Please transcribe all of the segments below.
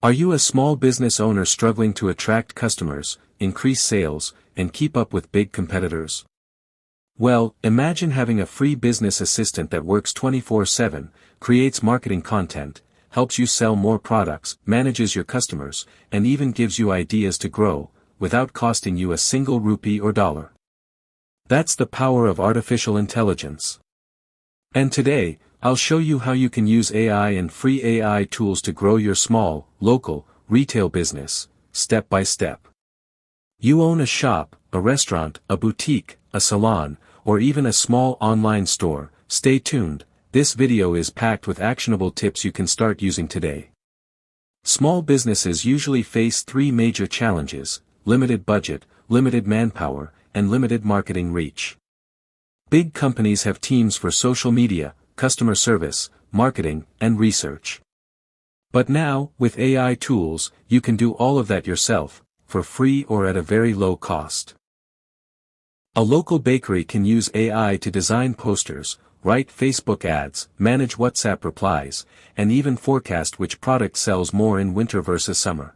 Are you a small business owner struggling to attract customers, increase sales, and keep up with big competitors? Well, imagine having a free business assistant that works 24/7, creates marketing content, helps you sell more products, manages your customers, and even gives you ideas to grow, without costing you a single rupee or dollar. That's the power of artificial intelligence. And today, I'll show you how you can use AI and free AI tools to grow your small, local, retail business, step by step. You own a shop, a restaurant, a boutique, a salon, or even a small online store. Stay tuned, this video is packed with actionable tips you can start using today. Small businesses usually face three major challenges: limited budget, limited manpower, and limited marketing reach. Big companies have teams for social media, customer service, marketing, and research. But now, with AI tools, you can do all of that yourself, for free or at a very low cost. A local bakery can use AI to design posters, write Facebook ads, manage WhatsApp replies, and even forecast which product sells more in winter versus summer.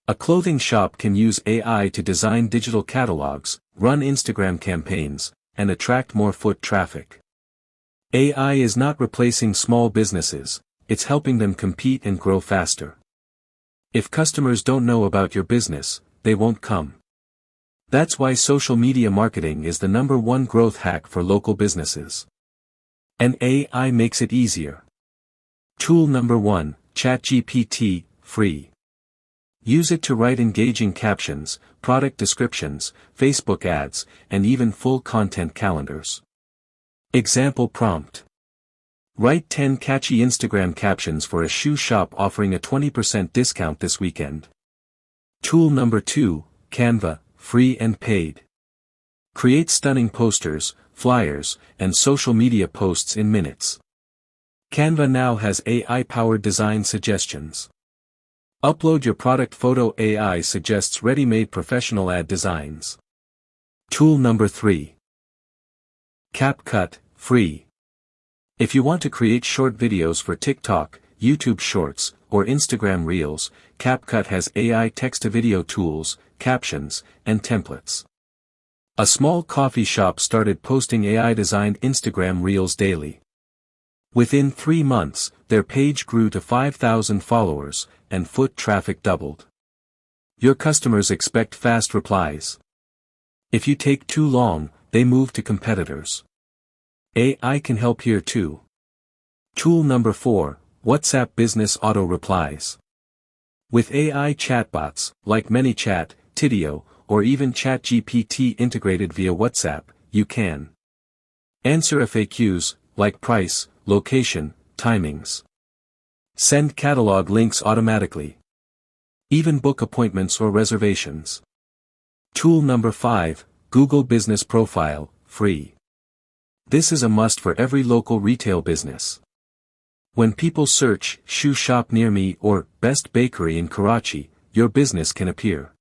A clothing shop can use AI to design digital catalogs, run Instagram campaigns, and attract more foot traffic. AI is not replacing small businesses, it's helping them compete and grow faster. If customers don't know about your business, they won't come. That's why social media marketing is the #1 growth hack for local businesses. And AI makes it easier. Tool number 1, ChatGPT, free. Use it to write engaging captions, product descriptions, Facebook ads, and even full content calendars. Example prompt. Write 10 catchy Instagram captions for a shoe shop offering a 20% discount this weekend. Tool number 2, Canva, free and paid. Create stunning posters, flyers, and social media posts in minutes. Canva now has AI-powered design suggestions. Upload your product photo, AI suggests ready-made professional ad designs. Tool number 3. CapCut, free. If you want to create short videos for TikTok, YouTube Shorts, or Instagram Reels, CapCut has AI text-to-video tools, captions, and templates. A small coffee shop started posting AI-designed Instagram Reels daily. Within 3 months, their page grew to 5,000 followers, and foot traffic doubled. Your customers expect fast replies. If you take too long, they move to competitors. AI can help here too. Tool number 4, WhatsApp Business Auto Replies. With AI chatbots, like ManyChat, Tidio, or even ChatGPT integrated via WhatsApp, you can answer FAQs, like price, location, timings. Send catalog links automatically. Even book appointments or reservations. Tool number 5, Google Business Profile, free. This is a must for every local retail business. When people search, shoe shop near me or best bakery in Karachi, your business can appear.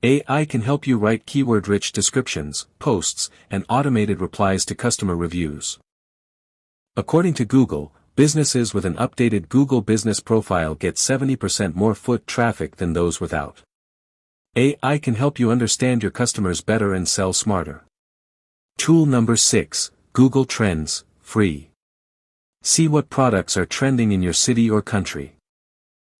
AI can help you write keyword-rich descriptions, posts, and automated replies to customer reviews. According to Google, businesses with an updated Google Business Profile get 70% more foot traffic than those without. AI can help you understand your customers better and sell smarter. Tool number 6, Google Trends, free. See what products are trending in your city or country.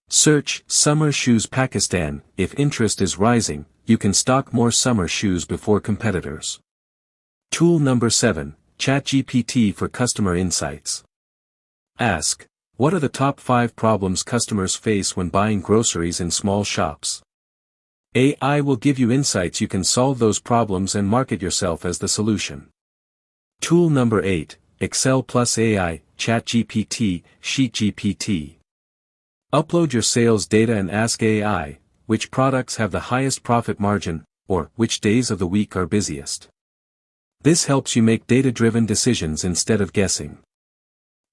Search summer shoes Pakistan. If interest is rising, you can stock more summer shoes before competitors. Tool number 7, ChatGPT for customer insights. Ask, what are the top 5 problems customers face when buying groceries in small shops? AI will give you insights you can solve those problems and market yourself as the solution. Tool number 8, Excel plus AI, ChatGPT, SheetGPT. Upload your sales data and ask AI, which products have the highest profit margin, or which days of the week are busiest. This helps you make data-driven decisions instead of guessing.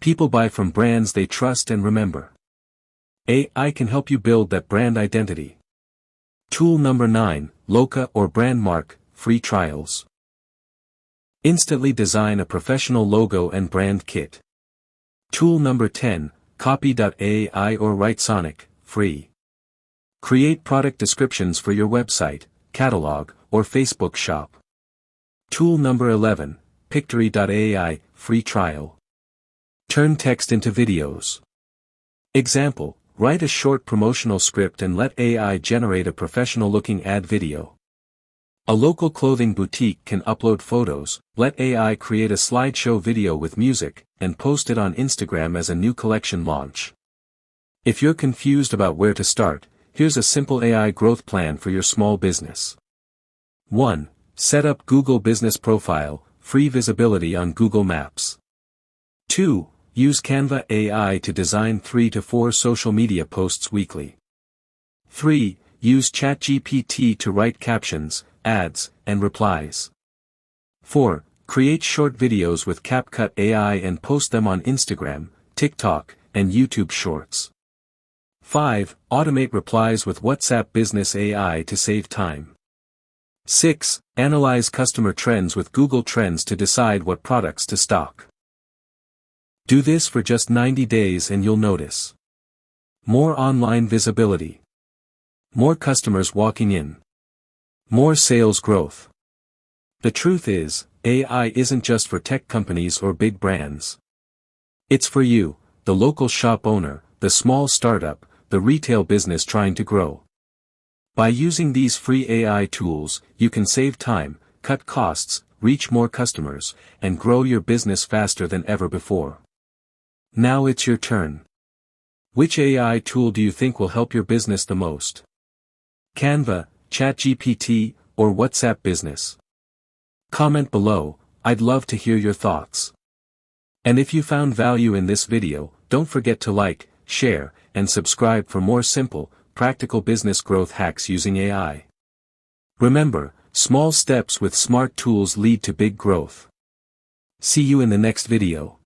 People buy from brands they trust and remember. AI can help you build that brand identity. Tool number 9, Loca or Brand Mark, free trials. Instantly design a professional logo and brand kit. Tool number 10, Copy.ai or WriteSonic, free. Create product descriptions for your website, catalog, or Facebook shop. Tool number 11, Pictory.ai, free trial. Turn text into videos. Example, write a short promotional script and let AI generate a professional-looking ad video. A local clothing boutique can upload photos, let AI create a slideshow video with music, and post it on Instagram as a new collection launch. If you're confused about where to start, here's a simple AI growth plan for your small business. 1. Set up Google Business Profile, free visibility on Google Maps. 2. Use Canva AI to design 3 to 4 social media posts weekly. 3. Use ChatGPT to write captions, ads, and replies. 4. Create short videos with CapCut AI and post them on Instagram, TikTok, and YouTube Shorts. 5. Automate replies with WhatsApp Business AI to save time. 6. Analyze customer trends with Google Trends to decide what products to stock. Do this for just 90 days and you'll notice more online visibility, more customers walking in, more sales growth. The truth is, AI isn't just for tech companies or big brands. It's for you, the local shop owner, the small startup, the retail business trying to grow. By using these free AI tools, you can save time, cut costs, reach more customers, and grow your business faster than ever before. Now it's your turn. Which AI tool do you think will help your business the most? Canva, ChatGPT, or WhatsApp Business? Comment below, I'd love to hear your thoughts. And if you found value in this video, don't forget to like, share, and subscribe for more simple, practical business growth hacks using AI. Remember, small steps with smart tools lead to big growth. See you in the next video.